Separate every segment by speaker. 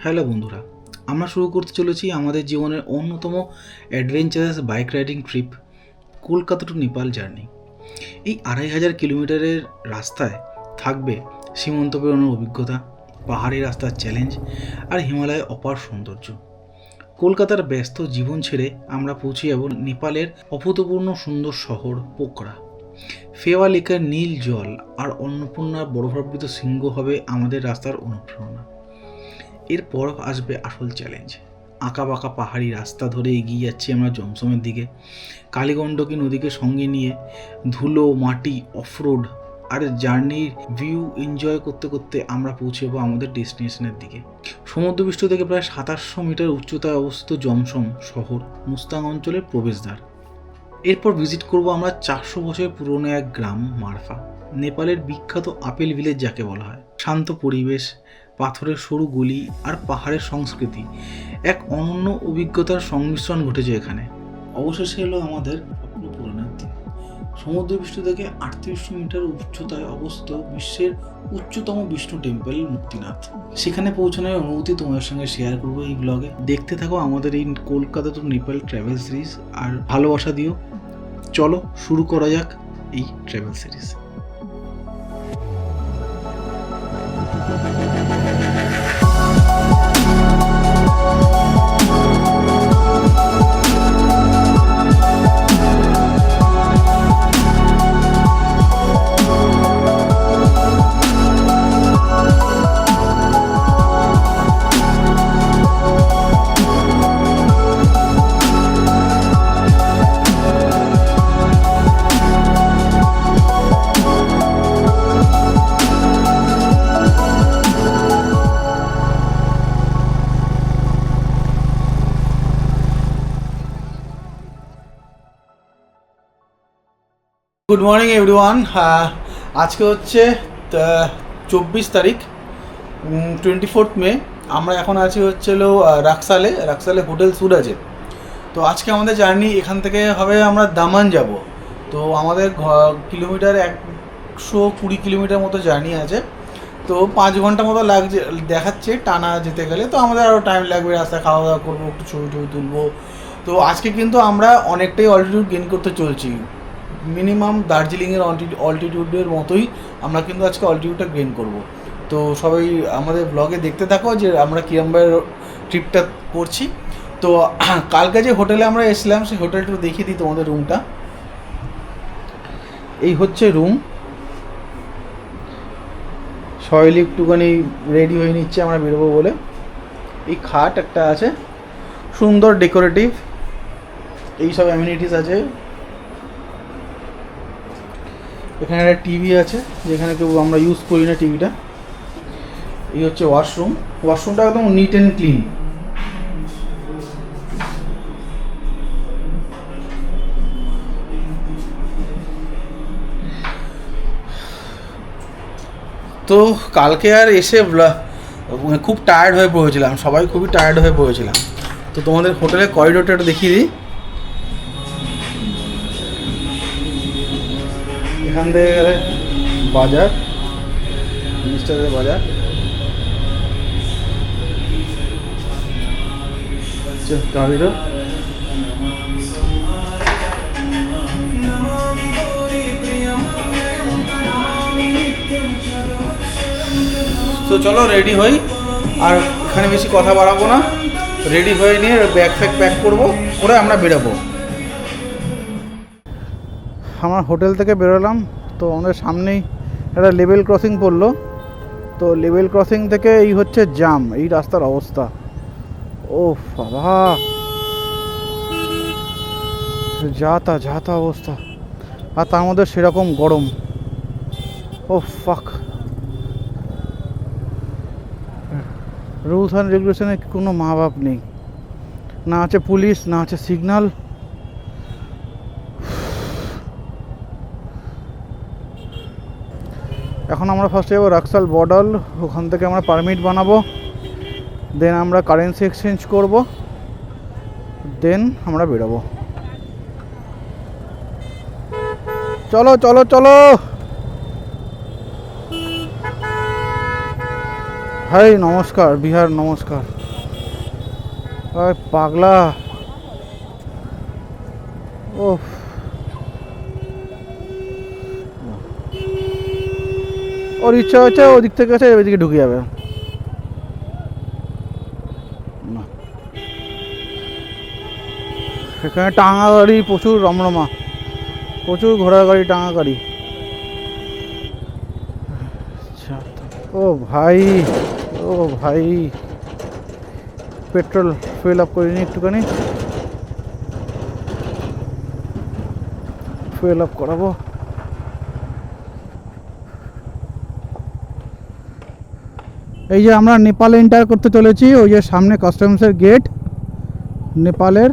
Speaker 1: Hello বন্ধুরা, আমরা শুরু করতে চলেছি আমাদের জীবনের অন্যতম adventurous bike riding trip Kolkata to Nepal journey. এই 2500 কিলোমিটারের রাস্তায় থাকবে সীমান্ত পেরোনোর অভিজ্ঞতা, পাহাড়ি রাস্তার চ্যালেঞ্জ আর হিমালয়ের অপার সৌন্দর্য। কলকাতার ব্যস্ত জীবন ছেড়ে আমরা পৌঁছে যাব নেপালের অভূতপূর্ণ সুন্দর শহর পোখরা। ফেওয়া লেকের নীল জল আর অন্নপূর্ণার বরফাবৃত শৃঙ্গ হবে আমাদের রাস্তার অনুপ্রেরণা। এরপর আসবে আসল চ্যালেঞ্জ। আঁকাবাঁকা পাহাড়ি রাস্তা ধরে এগিয়ে যাচ্ছি আমরা জমসমের দিকে। কালীগণ্ডকী নদীকে সঙ্গে নিয়ে ধুলো, মাটি, অফরোড আর জার্নির ভিউ এনজয় করতে করতে আমরা পৌঁছবো আমাদের ডেস্টিনেশনের দিকে। সমুদ্রপৃষ্ঠ থেকে প্রায় 2700 মিটার উচ্চতায় অবস্থিত জমসম শহর মুস্তাং অঞ্চলের প্রবেশদ্বার। এরপর ভিজিট করব আমরা 400 বছর পুরনো এক গ্রাম মারফা, নেপালের বিখ্যাত আপেল ভিলেজ যাকে বলা হয়। শান্ত পরিবেশ, পাথরের সরু গলি আর পাহাড়ের সংস্কৃতি, এক অনন্য অভিজ্ঞতার সংমিশ্রণ ঘটেছে এখানে। অবশেষে এলো আমাদের স্বপ্ন পূরণের দিন। সমুদ্রপৃষ্ঠ থেকে 3800 মিটার উচ্চতায় অবস্থিত বিশ্বের উচ্চতম বিষ্ণু টেম্পল মুক্তিনাথ। সেখানে পৌঁছানোর অনুভূতি তোমাদের সঙ্গে শেয়ার করবো এই ব্লগে। দেখতে থাকো আমাদের এই Kolkata to Nepal travel series আর ভালোবাসা দিও। চলো শুরু করা যাক এই travel series. Good morning everyone. আজকে হচ্ছে 24 তারিখ, 24 মে। আমরা এখন আছি রাক্সালে হোটেল সুরাজে। তো আজকে আমাদের জার্নি এখান থেকে হবে, আমরা দামান যাব। তো আমাদের কিলোমিটার 120 কিলোমিটার মতো জার্নি আছে। তো 5 ঘন্টা মতো লাগছে দেখাচ্ছে টানা যেতে গেলে। তো আমাদের আরও টাইম লাগবে, রাস্তায় খাওয়া দাওয়া করবো, একটু ছবি তুলবো। তো আজকে কিন্তু আমরা অনেকটাই অল্টিটিউড গেইন করতে চলছি। মিনিমাম দার্জিলিংয়ের অল্টিটিউডের মতোই আমরা কিন্তু আজকে অল্টিটিউডটা গেইন করব। তো সবাই আমাদের ব্লগে দেখতে থাকো যে আমরা কিরমভাবে ট্রিপটা করছি। তো কালকে যে হোটেলে আমরা এসেছিলাম সেই হোটেলটা দেখিয়ে দিই তোমাদের রুমটা। এই হচ্ছে রুম। সবাই একটুখানি রেডি হয়ে নিচ্ছে আমরা বেরোবো বলে। এই খাট একটা আছে, সুন্দর ডেকোরেটিভ, এই সব অ্যামিনিটিস আছে। এখানে একটা টিভি আছে, যেখানে কেউ আমরা ইউজ করি না টিভিটা। এই হচ্ছে ওয়াশরুমটা একদম নিট অ্যান্ড ক্লিন। তো কালকে আর এসে খুব টায়ার্ড হয়ে পড়েছিলাম, সবাই খুবই টায়ার্ড হয়ে পড়েছিলাম। তো তোমাদের হোটেলের করিডোরটা একটু দেখিয়ে দিই। এখান থেকে গেলে বাজার, মিনিস্টারের বাজার। করিডোর। তো চলো রেডি হই, আর এখানে বেশি কথা বাড়াবো না। রেডি হয়ে নিয়ে ব্যাগ প্যাক করবো, করে আমরা বেরোবো। আমার হোটেল থেকে বেরোলাম, তো আমাদের সামনেই একটা লেভেল ক্রসিং পড়লো। তো লেভেল ক্রসিং থেকে এই হচ্ছে জাম, এই রাস্তার অবস্থা। ও বাবা, যাতা অবস্থা। আর তার মধ্যে সেরকম গরম। ও ফাক। রুলস অ্যান্ড রেগুলেশনে কোনো মা বাপ নেই, না আছে পুলিশ, না আছে সিগন্যাল। এখন আমরা ফার্স্টে যাবো রাক্সাল বর্ডার। ওখান থেকে আমরা পারমিট বানাবো, দেন আমরা কারেন্সি এক্সচেঞ্জ করব, দেন আমরা বেরোবো। চলো চলো চলো।
Speaker 2: ভাই নমস্কার, বিহার নমস্কার। ওই পাগলা, ও ওর ইচ্ছা হচ্ছে ওদিক থেকে এসে এদিকে ঢুকে যাবে। না, এখানে টাঙা গাড়ি প্রচুর রমরমা, প্রচুর ঘোড়া গাড়ি, টাঙা গাড়ি। আচ্ছা, ও ভাই, ও ভাই, পেট্রোল ফিল আপ করিনি, একটুখানি ফিল আপ করাবো। এই যে আমরা নেপালে এন্টার করতে চলেছি, ওই যে সামনে কাস্টমসের গেট নেপালের,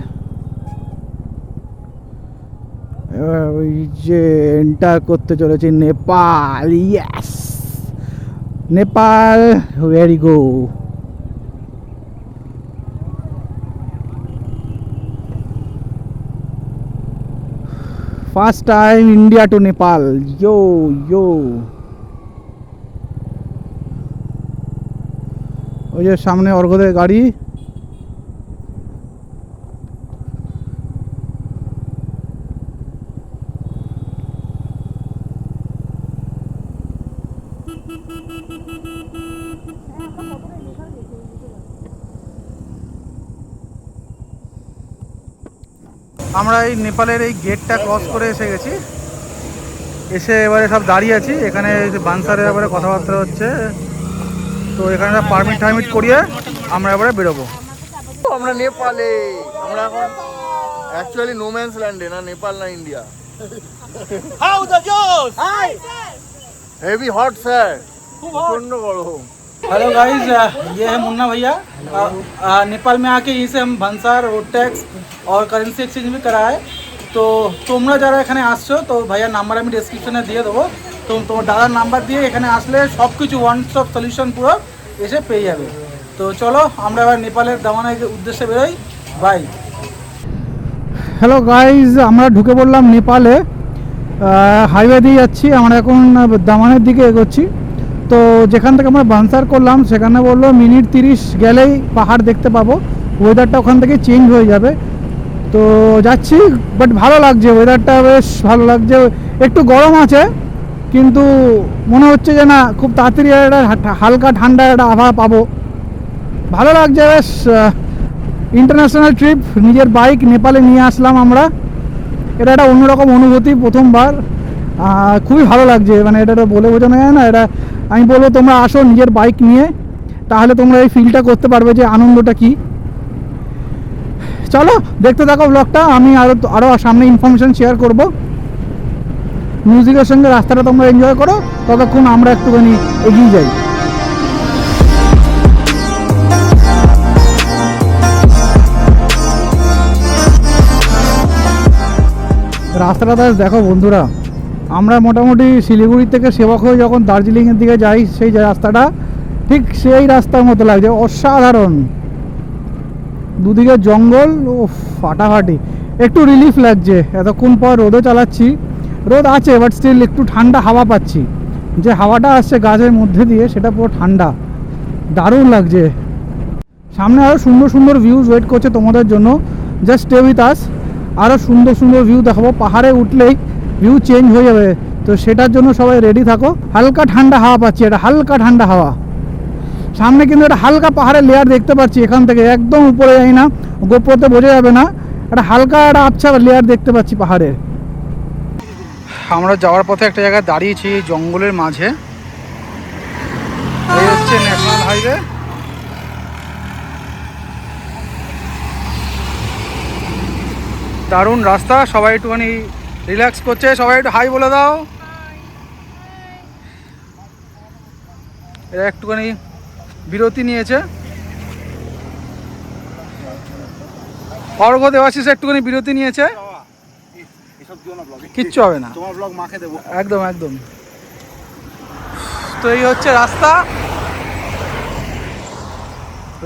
Speaker 2: ওই যে এন্টার করতে চলেছি Nepal. Yes, Nepal, very go. First time India to Nepal, yo yo. ওই যে সামনে অর্ঘদের গাড়ি। আমরা এই নেপালের এই গেটটা ক্রস করে এসে গেছি, এসে এবারে সব দাঁড়িয়ে আছি এখানে। বানসারের ব্যাপারে কথাবার্তা হচ্ছে, তো এখানে পারমিট টারমিট করিয়ে আমরা এবারে বেরোবো।
Speaker 3: আমরা নেপালে, আমরা এখন অ্যাকচুয়ালি নোম্যান্স ল্যান্ডে, না নেপাল না ইন্ডিয়া। হাউ দ্য জোস, হাই হেভি হট স্যার, প্রচন্ড গরম।
Speaker 2: हेलो गाइस, ये है मुन्ना भैया। नेपाल में आके यहीं से हम भंसार, रोड टैक्स और करेंसी एक्सचेंज भी कराए। তো তোমরা যারা এখানে আসছো, তো ভাইয়ার নাম্বার আমি ডেসক্রিপশনে দিয়ে দেবো। তো তোমার দাদার নাম্বার দিয়ে এখানে আসলে সব কিছু ওয়ান স্টপ সলিউশন পুরো এসে পেয়ে যাবে। তো চলো আমরা এবার নেপালের দামানের উদ্দেশ্যে বেরোই। বাই। হ্যালো গাইজ, আমরা ঢুকে পড়লাম নেপালে, হাইওয়ে দিয়ে যাচ্ছি। আমরা এখন দামানের দিকে এগোচ্ছি। তো যেখান থেকে আমরা বানসার করলাম সেখানে বললো মিনিট 30 গেলেই পাহাড় দেখতে পাবো, ওয়েদারটা ওখান থেকে চেঞ্জ হয়ে যাবে। তো যাচ্ছি, বাট ভালো লাগছে, ওয়েদারটা বেশ ভালো লাগছে। একটু গরম আছে কিন্তু মনে হচ্ছে যে না, খুব তাড়াতাড়ি একটা হালকা ঠান্ডা একটা আবহাওয়া পাবো। ভালো লাগছে বেশ। ইন্টারন্যাশনাল ট্রিপ, নিজের বাইক নেপালে নিয়ে আসলাম আমরা। এটা একটা অন্যরকম অনুভূতি, প্রথমবার। খুবই ভালো লাগছে, মানে এটা বলে বোঝানো যায় না। এটা আমি বলবো তোমরা আসো নিজের বাইক নিয়ে, তাহলে তোমরা এই ফিলটা করতে পারবে যে আনন্দটা কি। চলো দেখতে থাকো ব্লগটা, আমি আরও সামনে ইনফরমেশন শেয়ার করব। মিউজিকের সঙ্গে রাস্তাটা তোমরা এনজয় করো, ততক্ষণ আমরা একটুখানি এগিয়ে যাই। রাস্তাটা দেখো বন্ধুরা, আমরা মোটামুটি শিলিগুড়ি থেকে সেবক হয়ে যখন দার্জিলিংয়ের দিকে যাই, সেই রাস্তাটা ঠিক সেই রাস্তার মতো লাগছে, অসাধারণ। দুদিকে জঙ্গল, ও ফাটাফাটি। একটু রিলিফ লাগছে, এতক্ষণ পর রোদে চালাচ্ছি, রোদ আছে বাট স্টিল একটু ঠান্ডা হাওয়া পাচ্ছি। যে হাওয়াটা আসছে গাছের মধ্যে দিয়ে, সেটা পুরো ঠান্ডা, দারুণ লাগছে। সামনে আরও সুন্দর সুন্দর ভিউজ ওয়েট করছে তোমাদের জন্য, জাস্ট স্টে উইথ আস। আরও সুন্দর সুন্দর ভিউ দেখাবো, পাহাড়ে উঠলেই ভিউ চেঞ্জ হয়ে যাবে, তো সেটার জন্য সবাই রেডি থাকো। হালকা ঠান্ডা হাওয়া পাচ্ছি, এটা হালকা ঠান্ডা হাওয়া। সামনে কিন্তু একটা হালকা পাহাড়ের লেয়ার দেখতে পাচ্ছি, এখান থেকে একদম উপরে যাই না, গোপ্রোতে বোঝা যাবে না, একটা হালকা একটা আবছা লেয়ার দেখতে পাচ্ছি পাহাড়ের। আমরা যাওয়ার পথে একটা জায়গায় দাঁড়িয়েছি জঙ্গলের মাঝে, এই হচ্ছে ন্যাশনাল হাইওয়ে। দারুণ রাস্তা, সবাই একটুখানি রিল্যাক্স করছে, সবাই একটু হাই বলে দাও। এরা একটুখানি বিরতি নিয়েছে, অর্ঘ দেওয়াশিস একটুখানি বিরতি নিয়েছে। কিচ্ছু হবে না,
Speaker 3: তোমার ব্লগ মাকে দেবো
Speaker 2: একদম একদম। তো এই হচ্ছে রাস্তা,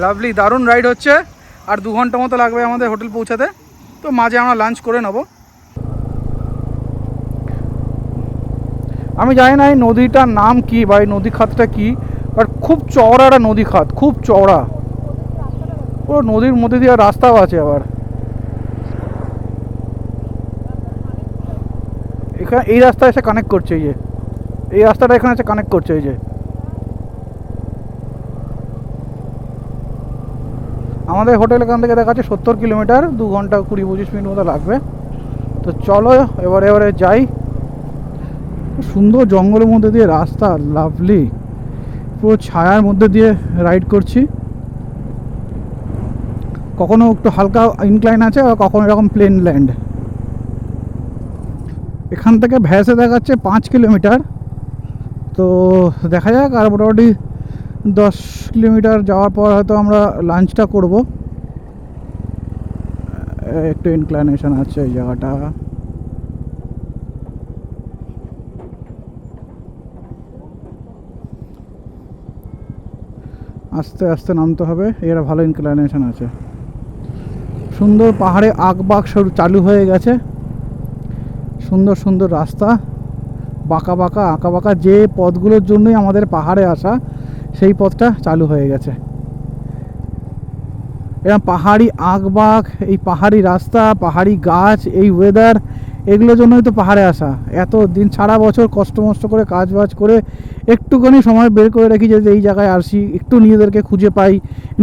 Speaker 2: লাভলি, দারুণ রাইড হচ্ছে। আর 2 ঘন্টা মতো লাগবে আমাদের হোটেল পৌঁছাতে, তো মাঝে আমরা লাঞ্চ করে নেব। আমি জানি না এই নদীটার নাম কি বা এই নদী খাতটা কি, আর খুব চওড়া একটা নদী খাত, খুব চওড়া, পুরো নদীর মধ্যে দিয়ে রাস্তাও আছে আবার। এখানে এই রাস্তা এসে কানেক্ট করছে, এই যে এই রাস্তাটা এখানে এসে কানেক্ট করছে। এই যে আমাদের হোটেল এখান থেকে দেখাচ্ছে 70 কিলোমিটার, 2 ঘন্টা 20-25 মিনিট মতো লাগবে। তো চলো এবারে যাই। সুন্দর জঙ্গলের মধ্যে দিয়ে রাস্তা, লাভলি, পুরো ছায়ার মধ্যে দিয়ে রাইড করছি। কখনো একটু হালকা ইনক্লাইন আছে আর কখনো এরকম প্লেন ল্যান্ড। এখান থেকে ভ্যাসে দেখাচ্ছে 5 কিলোমিটার। তো দেখা যাক, আর মোটামুটি 10 কিলোমিটার যাওয়ার পর হয়তো আমরা লাঞ্চটা করব। একটু ইনক্লাইনেশন আছে এই জায়গাটা। আস্তে আস্তে নামতে হবে, এর ভালো ইনক্লাইনেশন আছে। সুন্দর পাহাড়ে আঁকবাঁক সব চালু হয়ে গেছে, সুন্দর সুন্দর রাস্তা, বাঁকা বাঁকা আঁকা বাঁকা, যে পথগুলোর জন্যই আমাদের পাহাড়ে আসা সেই পথটা চালু হয়ে গেছে। এরকম পাহাড়ি আঁকবাঁক, এই পাহাড়ি রাস্তা, পাহাড়ি গাছ, এই ওয়েদার, এগুলোর জন্যই তো পাহাড়ে আসা। এত দিন সারা বছর কষ্ট মষ্ট করে কাজ বাজ করে একটুখানি সময় বের করে রাখি যে এই জায়গায় আসি, একটু নিজেদেরকে খুঁজে পাই,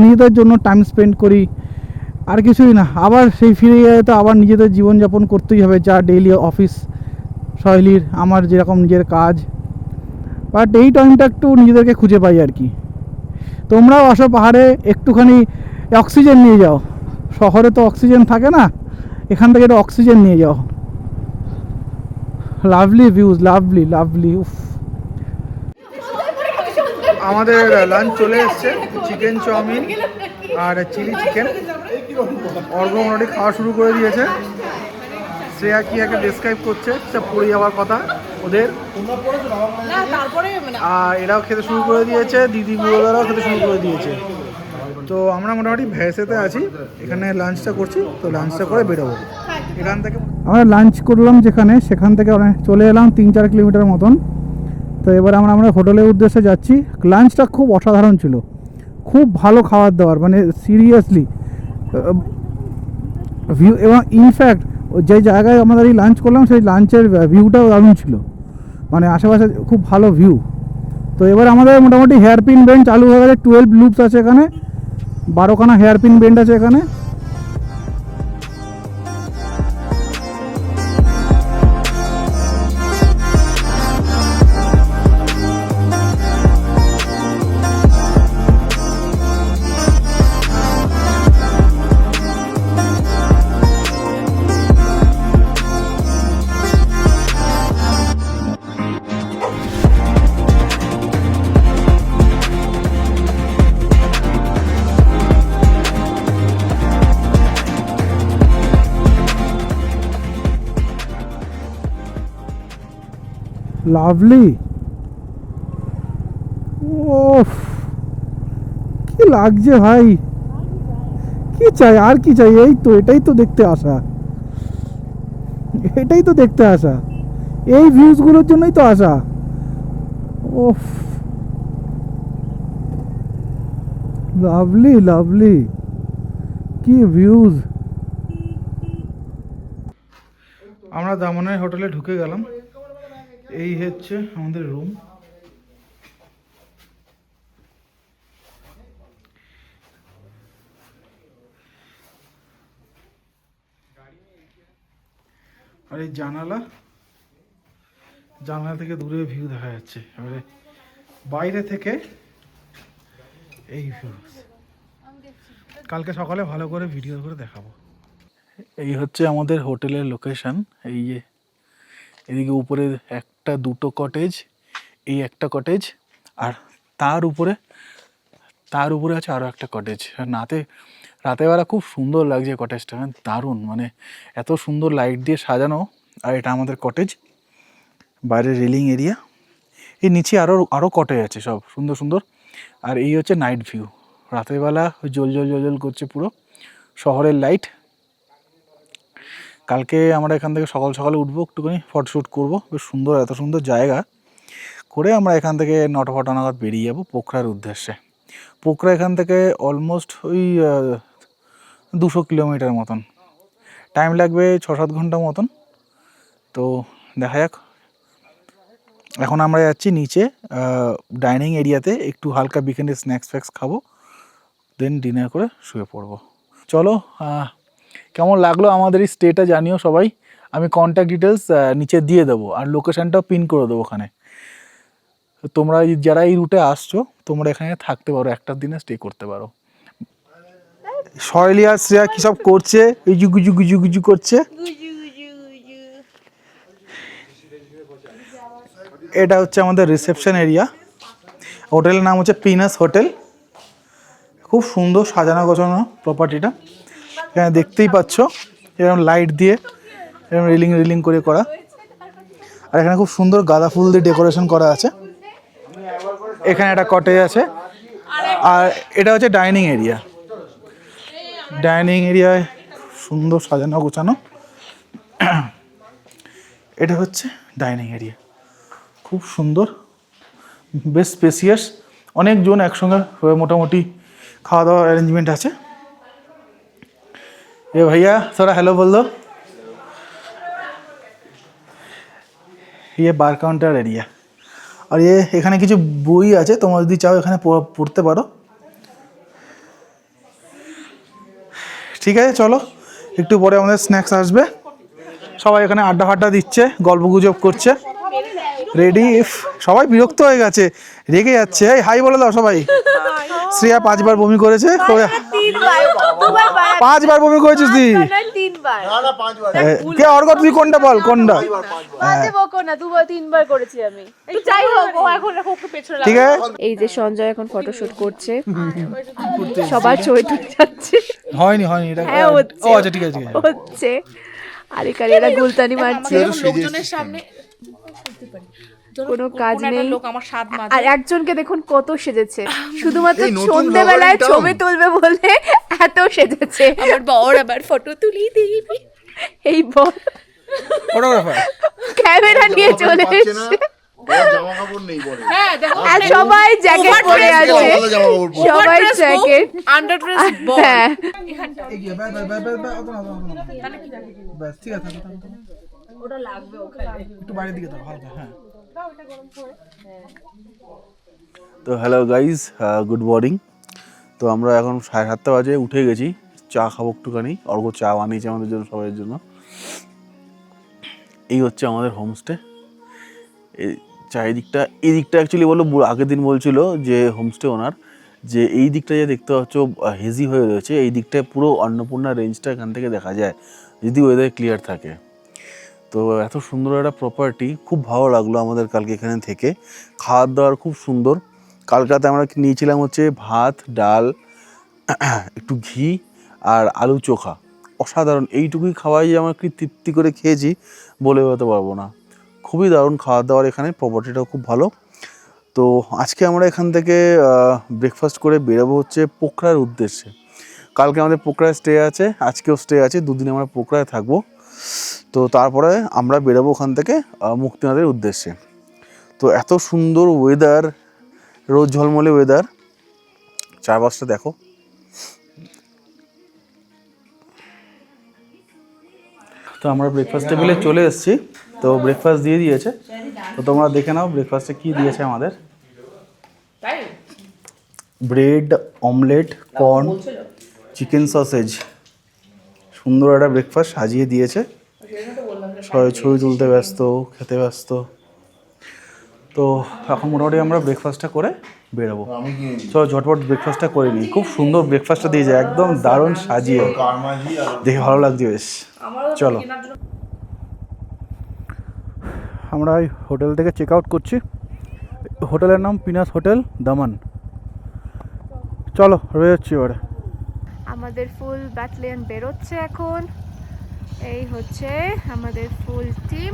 Speaker 2: নিজেদের জন্য টাইম স্পেন্ড করি, আর কিছুই না। আবার সেই ফিরে গিয়ে তো আবার নিজেদের জীবনযাপন করতেই হবে, যা ডেইলি অফিস শৈলীর, আমার যেরকম নিজের কাজ। বাট এই টাইমটা একটু নিজেদেরকে খুঁজে পাই আর কি। তোমরাও আসো পাহাড়ে, একটুখানি অক্সিজেন নিয়ে যাও। শহরে তো অক্সিজেন থাকে না, এখান থেকে একটু অক্সিজেন নিয়ে যাও। Lovely views, lovely lovely. উফ, আমাদের লাঞ্চ চলে এসছে, চিকেন চাউমিন আর চিলি চিকেন। অর্ঘ মোটামুটি খাওয়া শুরু করে দিয়েছে। শ্রেয়া কি একটা ডেসক্রাইব করছে, সে পড়ে যাওয়ার কথা ওদের। আর এরাও খেতে শুরু করে দিয়েছে, দিদি বুড়োদারাও খেতে শুরু করে দিয়েছে। তো আমরা মোটামুটি ভ্যাসেতে আছি, এখানে লাঞ্চটা করছি। তো লাঞ্চটা করে বেরোবো এখান থেকে। আমরা লাঞ্চ করলাম যেখানে, সেখান থেকে চলে এলাম 3-4 কিলোমিটার মতন। তো এবার আমরা হোটেলের উদ্দেশ্যে যাচ্ছি। লাঞ্চটা খুব অসাধারণ ছিল, খুব ভালো খাবার দাবার, মানে সিরিয়াসলি ভিউ। এবং ইনফ্যাক্ট যে জায়গায় আমাদের এই লাঞ্চ করলাম সেই লাঞ্চের ভিউটাও দারুণ ছিল, মানে আশেপাশে খুব ভালো ভিউ। তো এবার আমাদের মোটামুটি হেয়ারপিন বেন্ড চালু হয়ে গেছে। 12 লুপস আছে এখানে, 12খানা হেয়ারপিন বেন্ড আছে এখানে। লাভলি, ওফ কি লাগছে ভাই, কি চাই আর কি চাই? এই তো, এটাই তো দেখতে আসা, এটাই তো দেখতে আসা, এই ভিউজগুলোর জন্যই তো আসা। ওফ, লাভলি লাভলি, কি ভিউজ। আমরা দামনের হোটেলে ঢুকে গেলাম। এই হচ্ছে আমাদের রুম। আর এই জানালা থেকে দূরে ভিউ দেখা যাচ্ছে। এবারে বাইরে থেকে এই ভিউ, কালকে সকালে ভালো করে ভিডিও করে দেখাবো। এই হচ্ছে আমাদের হোটেলের লোকেশন। এই যে এদিকে উপরে একটা দুটো কটেজ, এই একটা কটেজ, আর তার উপরে আছে আরও একটা কটেজ। রাতেবেলা খুব সুন্দর লাগছে কটেজটা, দারুণ, মানে এত সুন্দর লাইট দিয়ে সাজানো। আর এটা আমাদের কটেজ, বাইরে রেলিং এরিয়া, এই নিচে আরও কটেজ আছে সব সুন্দর সুন্দর। আর এই হচ্ছে নাইট ভিউ, রাতেরবেলা জল করছে পুরো শহরের লাইট। কালকে আমরা এখান থেকে সকালে উঠবো, একটুখানি ফটোশ্যুট করবো। বেশ সুন্দর, এত সুন্দর জায়গা,
Speaker 1: করে আমরা এখান থেকে 9টা নাগাদ বেরিয়ে যাব পোখরার উদ্দেশ্যে। পোখরা এখান থেকে অলমোস্ট ওই 200 কিলোমিটার মতন, টাইম লাগবে 6-7 ঘন্টা মতন। তো দেখা যাক। এখন আমরা যাচ্ছি নিচে ডাইনিং এরিয়াতে, একটু হালকা বিকেলে স্ন্যাক্স ফ্যাক্স খাবো, দেন ডিনার করে শুয়ে পড়বো। চলো, কেমন লাগলো আমাদের এই স্টেটা জানিও সবাই। আমি কন্ট্যাক্ট ডিটেলস নিচে দিয়ে দেবো, আর লোকেশানটাও পিন করে দেবো ওখানে। তোমরা যারা এই রুটে আসছো তোমরা এখানে থাকতে পারো, একটা দিনে স্টে করতে পারো। শৈলী আর শ্রেয়া কী সব করছে, এই গুজু করছে। এটা হচ্ছে আমাদের রিসেপশন এরিয়া। হোটেলের নাম হচ্ছে পিনাস হোটেল। খুব সুন্দর সাজানো গোছানো প্রপার্টিটা। এখানে দেখতেই পাচ্ছ এরকম লাইট দিয়ে এরকম রিলিং করে করা, আর এখানে খুব সুন্দর গাঁদা ফুল দিয়ে ডেকোরেশন করা আছে। এখানে একটা কটেজ আছে, আর এটা হচ্ছে ডাইনিং এরিয়া। ডাইনিং এরিয়ায় সুন্দর সাজানো গোছানো। এটা হচ্ছে ডাইনিং এরিয়া, খুব সুন্দর, বেশ স্পেসিয়াস। অনেকজন একসঙ্গে মোটামুটি খাওয়া দাওয়ার অ্যারেঞ্জমেন্ট আছে। এ ভাইয়া थोड़ा हेलो बोल दो। ये बार काउंटर एरिया, আর এখানে কিছু বই আছে, তোমরা যদি চাও এখানে পড়তে পারো। ঠিক আছে, চলো একটু পরে আমাদের স্ন্যাক্স আসবে। সবাই এখানে আড্ডা ফাড্ডা দিচ্ছে, গল্প গুজব করছে। রেডি, সবাই বিরক্ত হয়ে গেছে, রেগে যাচ্ছে। এই হাই বলে দাও সবাই। শ্রেয়া 5 বার বমি করেছে। 5 বার বমি করেছিস তুই? কে অর্ঘ, তুই কোনটা বল, কোনটা? ঠিক আছে,
Speaker 4: এই যে সঞ্জয় এখন ফটোশুট করছে, সবার ছবি তুলে যাচ্ছে।
Speaker 1: হয়নি এটা।
Speaker 4: হ্যাঁ,
Speaker 1: ও আচ্ছা, ঠিক আছে
Speaker 4: হচ্ছে। আরে কারিয়ারা গুলতানি মারছে,
Speaker 5: লোকজনের সামনে
Speaker 4: কোনো কাজ নেই।
Speaker 5: লোক আমার স্বাদ মাঝে
Speaker 4: আর একজনকে দেখুন কত সেজেছে, শুধুমাত্র সন্ধ্যেবেলায় ছবি তুলবে বলে এত সেজেছে।
Speaker 5: আমার বর আবার ফটো তুলিয়ে দিবি।
Speaker 4: এই বল
Speaker 1: ফটোগ্রাফার
Speaker 4: ক্যামেরা নিয়ে চলে এসেছে,
Speaker 3: জামা কাপড় নেই পরে।
Speaker 5: হ্যাঁ দেখো,
Speaker 4: আর সবাই জ্যাকেট পরে আছে, সবাই জ্যাকেট,
Speaker 5: আন্ডারড্রেস বল।
Speaker 4: হ্যাঁ
Speaker 1: ঠিক আছে, ওটা লাগবে ওখানে একটু বাইরের দিকে দাও হালকা। হ্যাঁ, তো হ্যালো গাইজ, গুড মর্নিং। তো আমরা এখন 7:30 বাজে উঠে গেছি, চা খাবো একটুখানি। অর্ঘ চা বানিয়েছে আমাদের জন্য, সবাই জন্য। এই হচ্ছে আমাদের হোমস্টে। এই চারিদিকটা, এই দিকটা অ্যাকচুয়ালি বললো, আগের দিন বলছিল যে হোমস্টে ওনার, যে এই দিকটা যে দেখতে পাচ্ছ হেজি হয়ে রয়েছে, এই দিকটায় পুরো অন্নপূর্ণা রেঞ্জটা এখান থেকে দেখা যায় যদি ওয়েদার ক্লিয়ার থাকে। তো এত সুন্দর একটা প্রপার্টি, খুব ভালো লাগলো আমাদের কালকে এখানে থেকে। খাওয়ার দাওয়ার খুব সুন্দর। কালকাতে আমরা নিয়েছিলাম হচ্ছে ভাত, ডাল, একটু ঘি আর আলু চোখা, অসাধারণ। এইটুকুই খাওয়াই যে আমরা কি তৃপ্তি করে খেয়েছি বলে বোঝাতে পারবো না। খুবই দারুণ খাওয়ার দাওয়ার এখানে, প্রপার্টিটাও খুব ভালো। তো আজকে আমরা এখান থেকে ব্রেকফাস্ট করে বেরোবো হচ্ছে পোখরার উদ্দেশ্যে। কালকে আমাদের পোখরায় স্টে আছে, আজকেও স্টে আছে, 2 দিন আমরা পোখরায় থাকবো। তো তারপরে আমরা বেরোবো ওখান থেকে মুক্তিনাথের উদ্দেশ্যে। তো এত সুন্দর ওয়েদার, রোদ ঝলমলে ওয়েদার, চারপাশটা দেখো। তো আমরা ব্রেকফাস্ট টেবিলে চলে এসেছি। তো ব্রেকফাস্ট দিয়ে দিয়েছে, তো তোমরা দেখে নাও ব্রেকফাস্টে কী দিয়েছে আমাদের। Bread, omelette, corn, chicken sausage, সুন্দর একটা ব্রেকফাস্ট সাজিয়ে দিয়েছে। সবাই ছবি তুলতে ব্যস্ত, খেতে ব্যস্ত। তো এখন মোটামুটি আমরা ব্রেকফাস্টটা করে বেরোবো। চলো ঝটপট ব্রেকফাস্টটা করে নিই। খুব সুন্দর ব্রেকফাস্টটা দিয়েছে, একদম দারুণ সাজিয়ে, দেখে ভালো লাগছে বেশ। চলো, আমরা এই হোটেল থেকে চেক আউট করছি। হোটেলের নাম পিনাস হোটেল, দামান। চলো রয়ে যাচ্ছি এবারে।
Speaker 4: আমাদের ফুল ব্যাটালিয়ন বেরোচ্ছে এখন। এই হচ্ছে আমাদের ফুল টিম।